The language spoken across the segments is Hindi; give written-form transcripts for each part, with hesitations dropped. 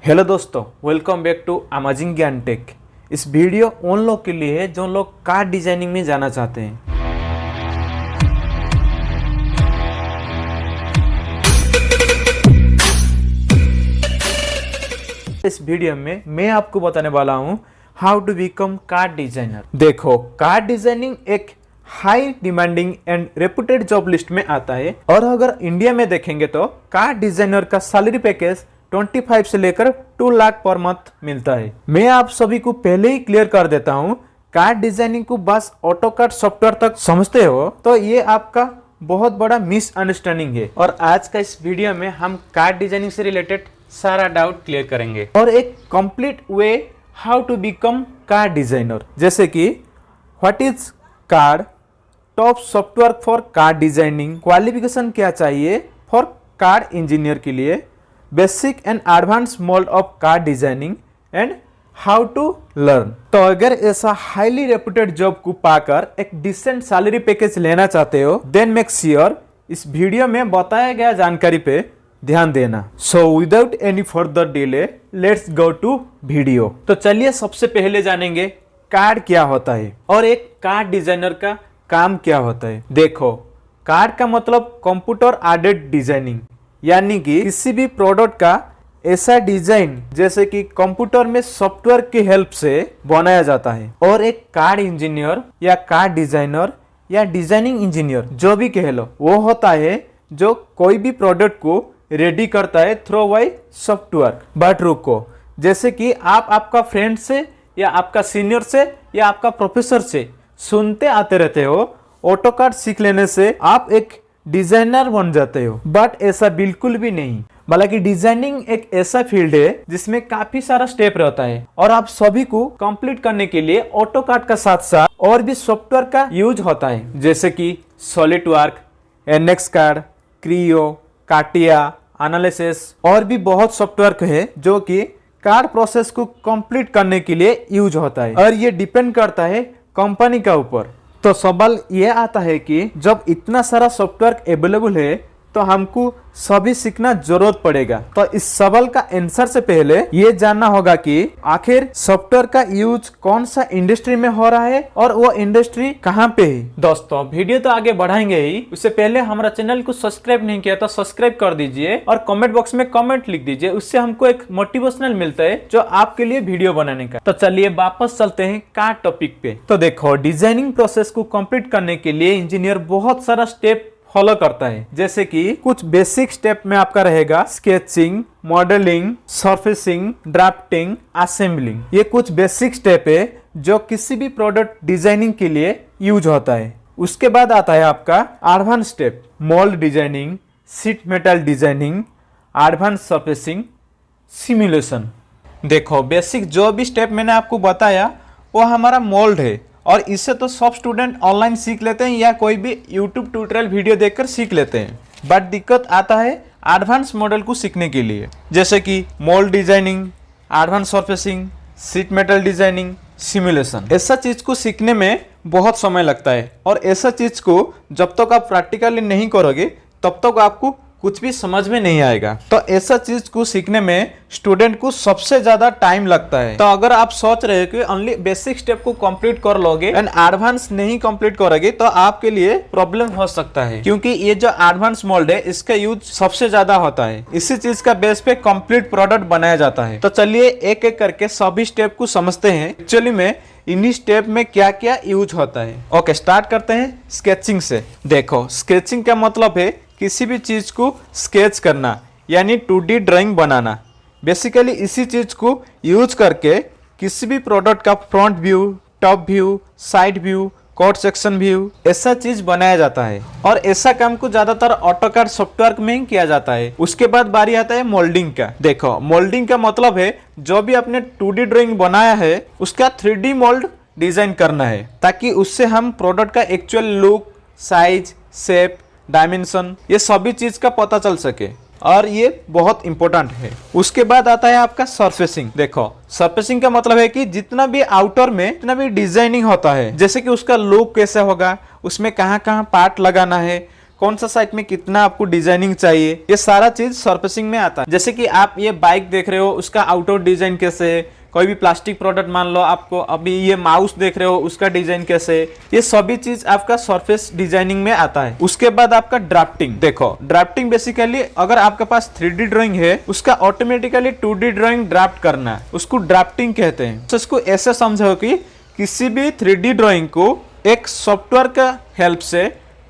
हेलो दोस्तों, वेलकम बैक टू अमेजिंग ज्ञान टेक। इस वीडियो उन लोग के लिए है जो लोग कार डिजाइनिंग में जाना चाहते हैं। इस वीडियो में मैं आपको बताने वाला हूं how to become car designer. देखो, कार डिजाइनिंग एक high demanding and reputed job list में आता है और अगर इंडिया में देखेंगे तो कार डिजाइनर का सैलरी पैकेज 25 से लेकर 2 लाख पर मंथ मिलता है। मैं आप सभी को पहले ही क्लियर कर देता हूं, कार डिजाइनिंग को बस ऑटोकैड सॉफ्टवेयर तक समझते हो तो ये आपका बहुत बड़ा मिसअंडरस्टैंडिंग है। और आज का इस वीडियो में हम कार डिजाइनिंग से रिलेटेड सारा डाउट क्लियर करेंगे और एक complete way how to become car designer, जैसे कि what is car, top software for car designing, qualification क्या चाहिए फॉर कार इंजीनियर के लिए, basic and advance mode of car designing and how to learn. तो अगर ऐसा हाईली रेपुटेड जॉब को पाकर एक डिसेंट सैलरी पैकेज लेना चाहते हो देन मेक श्योर इस वीडियो में बताया गया जानकारी पे ध्यान देना। So without any further delay let's go to video. तो चलिए सबसे पहले जानेंगे कार क्या होता है और एक कार डिजाइनर का काम क्या होता है। देखो, कार का मतलब कंप्यूटर एडेड डिजाइनिंग, यानी कि किसी भी प्रोडक्ट का ऐसा डिजाइन जैसे कि कंप्यूटर में सॉफ्टवेयर की हेल्प से बनाया जाता है। और एक कार इंजीनियर या कार डिजाइनर या डिजाइनिंग इंजीनियर जो भी कह लो वो होता है जो कोई भी प्रोडक्ट को रेडी करता है थ्रू बाय सॉफ्टवेयर। बट रुको, जैसे कि आप आपका फ्रेंड से या आपका सीनियर से या आपका प्रोफेसर से सुनते आते रहते हो ऑटोकैड सीख लेने से आप एक डिजाइनर बन जाते हो, बट ऐसा बिल्कुल भी नहीं। बल्कि डिजाइनिंग एक ऐसा फील्ड है जिसमें काफी सारा स्टेप रहता है और आप सभी को कंप्लीट करने के लिए ऑटोकैड का साथ साथ और भी सॉफ्टवेयर का यूज होता है, जैसे कि सॉलिडवर्क, एनएक्स कार्ड, क्रियो, काटिया, एनालिसिस और भी बहुत सॉफ्टवेयर है जो कि कार्ड प्रोसेस को कंप्लीट करने के लिए यूज होता है और ये डिपेंड करता है कंपनी का ऊपर। तो सवाल ये आता है कि जब इतना सारा सॉफ्टवेयर अवेलेबल है तो हमको सभी सीखना जरूरत पड़ेगा। तो इस सवाल का आंसर से पहले ये जानना होगा कि आखिर सॉफ्टवेयर का यूज कौन सा इंडस्ट्री में हो रहा है और वो इंडस्ट्री कहाँ पे है। दोस्तों, वीडियो तो आगे बढ़ाएंगे ही, उससे पहले हमारा चैनल को सब्सक्राइब नहीं किया तो सब्सक्राइब कर दीजिए और कमेंट बॉक्स में कमेंट लिख दीजिए, उससे हमको एक मोटिवेशनल मिलता है जो आपके लिए वीडियो बनाने का। तो चलिए वापस चलते हैं कार टॉपिक पे। तो देखो, डिजाइनिंग प्रोसेस को कंप्लीट करने के लिए इंजीनियर बहुत सारा स्टेप फॉलो करता है, जैसे कि कुछ बेसिक स्टेप में आपका रहेगा sketching, modelling, surfacing, drafting, assembling. ये कुछ बेसिक स्टेप है जो किसी भी प्रोडक्ट डिजाइनिंग के लिए यूज होता है। उसके बाद आता है आपका advance step, mould designing, sheet metal designing, advance surfacing, simulation. देखो, बेसिक जो भी स्टेप मैंने आपको बताया वो हमारा मोल्ड है और इससे तो सब स्टूडेंट ऑनलाइन सीख लेते हैं या कोई भी यूट्यूब ट्यूटोरियल वीडियो देखकर सीख लेते हैं। बट दिक्कत आता है एडवांस मॉडल को सीखने के लिए, जैसे कि mould designing, advance surfacing, sheet metal designing, simulation. ऐसा चीज को सीखने में बहुत समय लगता है और ऐसा चीज को जब तक आप प्रैक्टिकली नहीं करोगे तब तक आपको कुछ भी समझ में नहीं आएगा। तो ऐसा चीज को सीखने में स्टूडेंट को सबसे ज्यादा टाइम लगता है। तो अगर आप सोच रहे हो कि ओनली बेसिक स्टेप को कंप्लीट कर लोगे एंड एडवांस नहीं कंप्लीट करोगे तो आपके लिए प्रॉब्लम हो सकता है, क्योंकि ये जो एडवांस मोल्ड है इसका यूज सबसे ज्यादा होता है। इसी चीज का बेस पे कंप्लीट प्रोडक्ट बनाया जाता है। तो चलिए एक एक करके सभी स्टेप को समझते हैं एक्चुअली में इन्हीं स्टेप में क्या क्या यूज होता है। ओके, स्टार्ट करते हैं स्केचिंग से। देखो, स्केचिंग का मतलब है किसी भी चीज को स्केच करना, यानी 2D ड्राइंग बनाना। बेसिकली इसी चीज को यूज करके किसी भी प्रोडक्ट का front view, top view, side view, cord section view ऐसा चीज बनाया जाता है और ऐसा काम को ज्यादातर ऑटोकैड सॉफ्टवेयर में ही किया जाता है। उसके बाद बारी आता है मोल्डिंग का। देखो, मोल्डिंग का मतलब है जो भी आपने 2D ड्राइंग बनाया है उसका 3D मोल्ड डिजाइन करना है, ताकि उससे हम प्रोडक्ट का actual look, size, shape, dimension ये सभी चीज का पता चल सके और ये बहुत इंपॉर्टेंट है। उसके बाद आता है आपका सरफेसिंग। देखो, सरफेसिंग का मतलब है कि जितना भी आउटर में जितना भी डिजाइनिंग होता है, जैसे कि उसका लुक कैसे होगा, उसमें कहाँ कहाँ पार्ट लगाना है, कौन सा साइट में कितना आपको डिजाइनिंग चाहिए, ये सारा चीज सरफेसिंग में आता है। जैसे कि आप ये बाइक देख रहे हो, उसका आउटडोर डिजाइन कैसे है, कोई भी प्लास्टिक प्रोडक्ट मान लो, आपको अभी ये माउस देख रहे हो उसका डिजाइन कैसे, ये सभी चीज आपका सरफेस डिजाइनिंग में आता है। उसके बाद आपका ड्राफ्टिंग। देखो ड्राफ्टिंग बेसिकली अगर आपके पास 3D ड्राइंग है, उसका ऑटोमेटिकली 2D ड्राइंग ड्राफ्ट करना, उसको ड्राफ्टिंग कहते हैं। तो इसको ऐसे समझो कि किसी भी 3D ड्राइंग को एक सॉफ्टवेयर का हेल्प से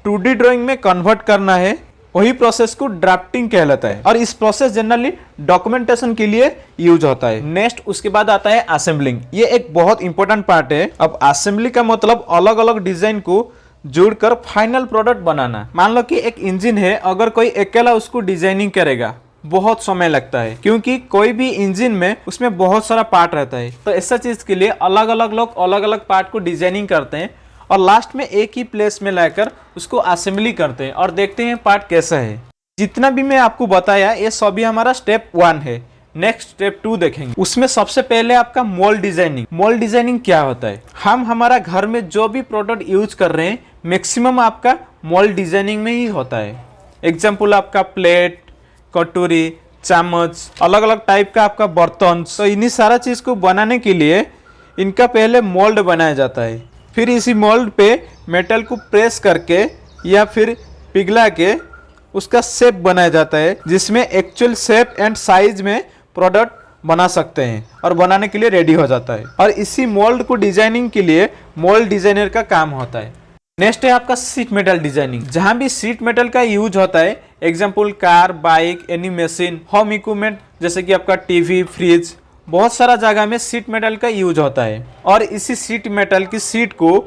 2D ड्राइंग में कन्वर्ट करना है, वही प्रोसेस को ड्राफ्टिंग कहलाता है। और इस प्रोसेस जनरली डॉक्यूमेंटेशन के लिए यूज होता है। नेक्स्ट उसके बाद आता है असेंबलिंग। ये एक बहुत इंपॉर्टेंट पार्ट है। अब असेंबली का मतलब अलग अलग डिजाइन को जोड़कर फाइनल प्रोडक्ट बनाना। मान लो कि एक इंजन है, अगर कोई अकेला उसको डिजाइनिंग करेगा बहुत समय लगता है, क्योंकि कोई भी इंजन में उसमें बहुत सारा पार्ट रहता है। तो ऐसा चीज के लिए अलग अलग लोग अलग अलग पार्ट को डिजाइनिंग करते हैं और लास्ट में एक ही प्लेस में लाकर उसको असेंबली करते हैं और देखते हैं पार्ट कैसा है। जितना भी मैं आपको बताया ये सभी हमारा स्टेप 1 है। नेक्स्ट स्टेप 2 देखेंगे। उसमें सबसे पहले आपका मोल्ड डिजाइनिंग। मोल्ड डिजाइनिंग क्या होता है? हम हमारा घर में जो भी प्रोडक्ट यूज कर रहे हैं मैक्सिमम आपका मोल्ड डिजाइनिंग में ही होता है। एग्जाम्पल आपका प्लेट, कटोरी, चम्मच, अलग अलग टाइप का आपका बर्तन। तो इन्हीं सारा चीज को बनाने के लिए इनका पहले मोल्ड बनाया जाता है। फिर इसी मोल्ड पे मेटल को प्रेस करके या फिर पिघला के उसका शेप बनाया जाता है, जिसमें एक्चुअल शेप एंड साइज में प्रोडक्ट बना सकते हैं और बनाने के लिए रेडी हो जाता है। और इसी मोल्ड को डिजाइनिंग के लिए मोल्ड डिजाइनर का काम होता है। नेक्स्ट है आपका शीट मेटल डिजाइनिंग। जहां भी शीट मेटल का यूज होता है, example car, bike, any machine, home equipment जैसे कि आपका टीवी, फ्रिज, बहुत सारा जगह में शीट मेटल का यूज होता है। और इसी शीट मेटल की शीट को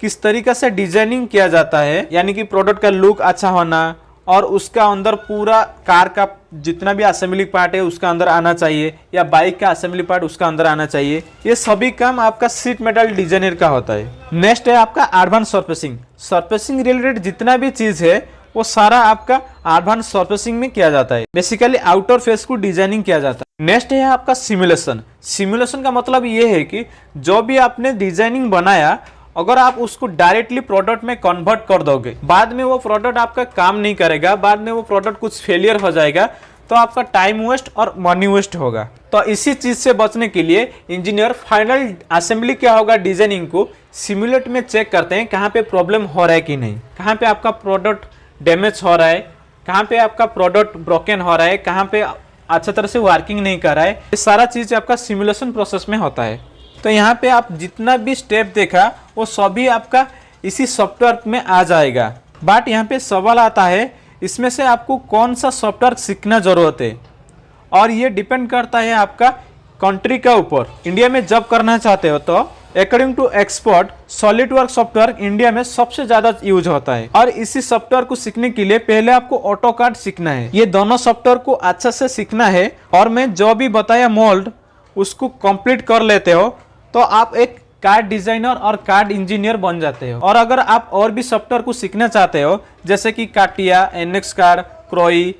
किस तरीके से डिजाइनिंग किया जाता है, यानी कि प्रोडक्ट का लुक अच्छा होना और उसका अंदर पूरा कार का जितना भी असेंबली पार्ट है उसका अंदर आना चाहिए, या बाइक का असेंबली पार्ट उसका अंदर आना चाहिए। ये सभी काम आपका शीट मेटल डिजाइनर का होता है। नेक्स्ट है आपका एडवांस सरफेसिंग। सरफेसिंग रिलेटेड जितना भी चीज है वो सारा आपका एडवांस सरफेसिंग में किया जाता है। बेसिकली आउटर फेस को डिजाइनिंग किया जाता है। नेक्स्ट है आपका सिमुलेशन। सिमुलेशन का मतलब ये है कि जो भी आपने डिजाइनिंग बनाया, अगर आप उसको डायरेक्टली प्रोडक्ट में कन्वर्ट कर दोगे, बाद में वो प्रोडक्ट आपका काम नहीं करेगा, बाद में वो प्रोडक्ट कुछ फेलियर हो जाएगा, तो आपका टाइम वेस्ट और मनी वेस्ट होगा। तो इसी चीज से बचने के लिए इंजीनियर फाइनल असेंबली क्या होगा डिजाइनिंग को सिमुलेट में चेक करते हैं, कहाँ पे प्रॉब्लम हो रहा है कि नहीं, कहाँ पे आपका प्रोडक्ट डैमेज हो रहा है, कहाँ पे आपका प्रोडक्ट ब्रोकन हो रहा है, कहाँ पे अच्छा तरह से वर्किंग नहीं कर रहा है। ये सारा चीज आपका सिमुलेशन प्रोसेस में होता है। तो यहाँ पे आप जितना भी स्टेप देखा वो सभी आपका इसी सॉफ्टवेयर में आ जाएगा। बट यहाँ पे सवाल आता है, इसमें से आपको कौन सा सॉफ्टवेयर सीखना जरूरत है, और ये डिपेंड करता है आपका कंट्री के ऊपर। इंडिया में जब करना चाहते हो तो according to expert SolidWorks software India में सबसे ज्यादा यूज होता है। और इसी सॉफ्टवेयर को सीखने के लिए पहले आपको ऑटोकाड सीखना है। ये दोनों सॉफ्टवेयर को अच्छा से सीखना है, और मैं जो भी बताया मोल्ड उसको कंप्लीट कर लेते हो तो आप एक कार्ड डिजाइनर और कार्ड इंजीनियर बन जाते हो। और अगर आप और भी सॉफ्टवेयर को सीखना चाहते हो जैसे कि काटिया, एनएक्स कार्ड, क्रोई,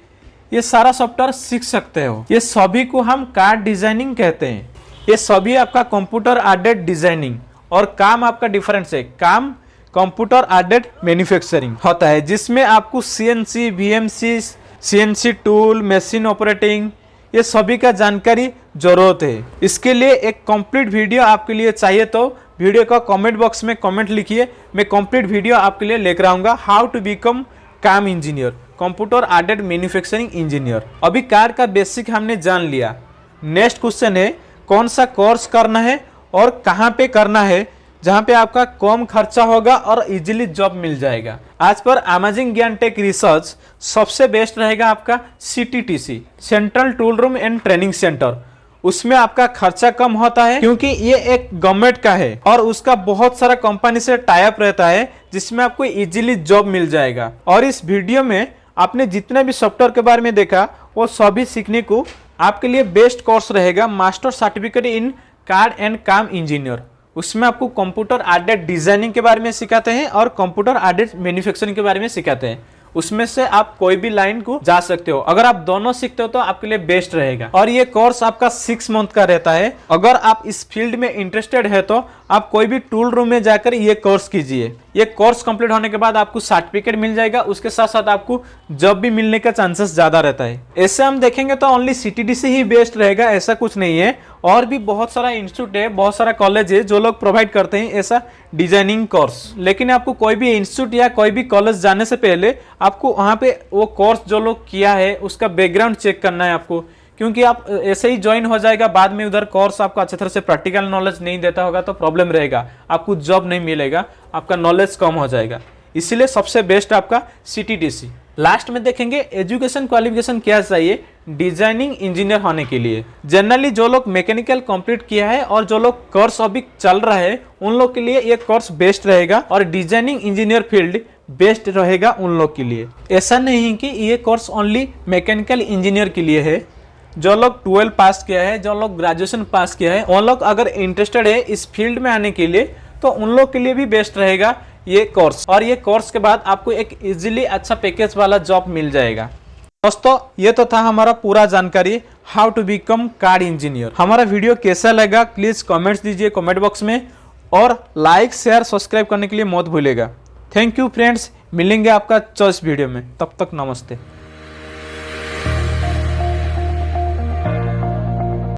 ये सारा सॉफ्टवेयर सीख सकते हो। ये सभी को हम कार्ड डिजाइनिंग कहते हैं। ये सभी आपका कंप्यूटर एडेड डिजाइनिंग, और काम आपका डिफरेंस है। काम कंप्यूटर एडेड मैन्युफैक्चरिंग होता है, जिसमें आपको CNC, VMC, CNC tool, machine operating, ये सभी का जानकारी जरूरत है। इसके लिए एक कंप्लीट वीडियो आपके लिए चाहिए तो वीडियो का कमेंट बॉक्स में कमेंट लिखिए, मैं कंप्लीट वीडियो आपके लिए लेकर आऊंगा। हाउ टू बिकम काम engineer, computer aided manufacturing engineer. अभी कार का बेसिक हमने जान लिया। नेक्स्ट क्वेश्चन है कौन सा कोर्स करना है और कहाँ पे करना है, जहाँ पे आपका कम खर्चा होगा और इजीली जॉब मिल जाएगा। आज पर अमेजिंग ज्ञान टेक रिसर्च सबसे बेस्ट रहेगा आपका CTTC, central tool room and training centre. उसमें आपका खर्चा कम होता है क्योंकि ये एक गवर्नमेंट का है और उसका बहुत सारा कंपनी से टाई अप रहता है, जिसमें आपको इजीली जॉब मिल जाएगा। और इस वीडियो में आपने जितने भी सॉफ्टवेयर के बारे में देखा वो सभी सीखने को आपके लिए बेस्ट कोर्स रहेगा, master certificate in card and काम इंजीनियर। उसमें आपको कंप्यूटर एडेड डिजाइनिंग के बारे में सिखाते हैं और कंप्यूटर एडेड मैन्युफैक्चरिंग के बारे में सिखाते हैं। उसमें से आप कोई भी लाइन को जा सकते हो। अगर आप दोनों सीखते हो तो आपके लिए बेस्ट रहेगा। और ये कोर्स आपका 6 मंथ का रहता है। अगर आप इस फील्ड में इंटरेस्टेड है तो आप कोई भी टूल रूम में जाकर ये कोर्स कीजिए। ये कोर्स कंप्लीट होने के बाद आपको सर्टिफिकेट मिल जाएगा, उसके साथ साथ आपको जॉब भी मिलने का चांसेस ज़्यादा रहता है। ऐसे हम देखेंगे तो ओनली CTDC ही बेस्ट रहेगा, ऐसा कुछ नहीं है। और भी बहुत सारा इंस्टीट्यूट है, बहुत सारा कॉलेज है जो लोग प्रोवाइड करते हैं ऐसा डिजाइनिंग कोर्स। लेकिन आपको कोई भी इंस्टीट्यूट या कोई भी कॉलेज जाने से पहले आपको वहाँ पे वो कोर्स जो लोग किया है उसका बैकग्राउंड चेक करना है आपको, क्योंकि आप ऐसे ही ज्वाइन हो जाएगा, बाद में उधर कोर्स आपको अच्छी तरह से प्रैक्टिकल नॉलेज नहीं देता होगा तो प्रॉब्लम रहेगा, आपको जॉब नहीं मिलेगा, आपका नॉलेज कम हो जाएगा। इसीलिए सबसे बेस्ट आपका CTDC। लास्ट में देखेंगे एजुकेशन क्वालिफिकेशन क्या चाहिए डिजाइनिंग इंजीनियर होने के लिए। जनरली जो लोग मैकेनिकल कंप्लीट किया है और जो लोग कोर्स अभी चल रहा है उन लोग के लिए ये कोर्स बेस्ट रहेगा, और डिजाइनिंग इंजीनियर फील्ड बेस्ट रहेगा उन लोग के लिए। ऐसा नहीं कि ये कोर्स ओनली मैकेनिकल इंजीनियर के लिए है। जो लोग 12 पास किया है, जो लोग ग्रेजुएशन पास किया है, उन लोग अगर इंटरेस्टेड है इस फील्ड में आने के लिए तो उन लोग के लिए भी बेस्ट रहेगा ये कोर्स। और ये कोर्स के बाद आपको एक इजीली अच्छा पैकेज वाला जॉब मिल जाएगा। दोस्तों ये तो था हमारा पूरा जानकारी how to become card engineer. हमारा वीडियो कैसा लगा प्लीज कमेंट्स दीजिए कमेंट बॉक्स में, और लाइक शेयर सब्सक्राइब करने के लिए मत भूलिएगा। थैंक यू फ्रेंड्स, मिलेंगे आपका चॉइस वीडियो में, तब तक नमस्ते।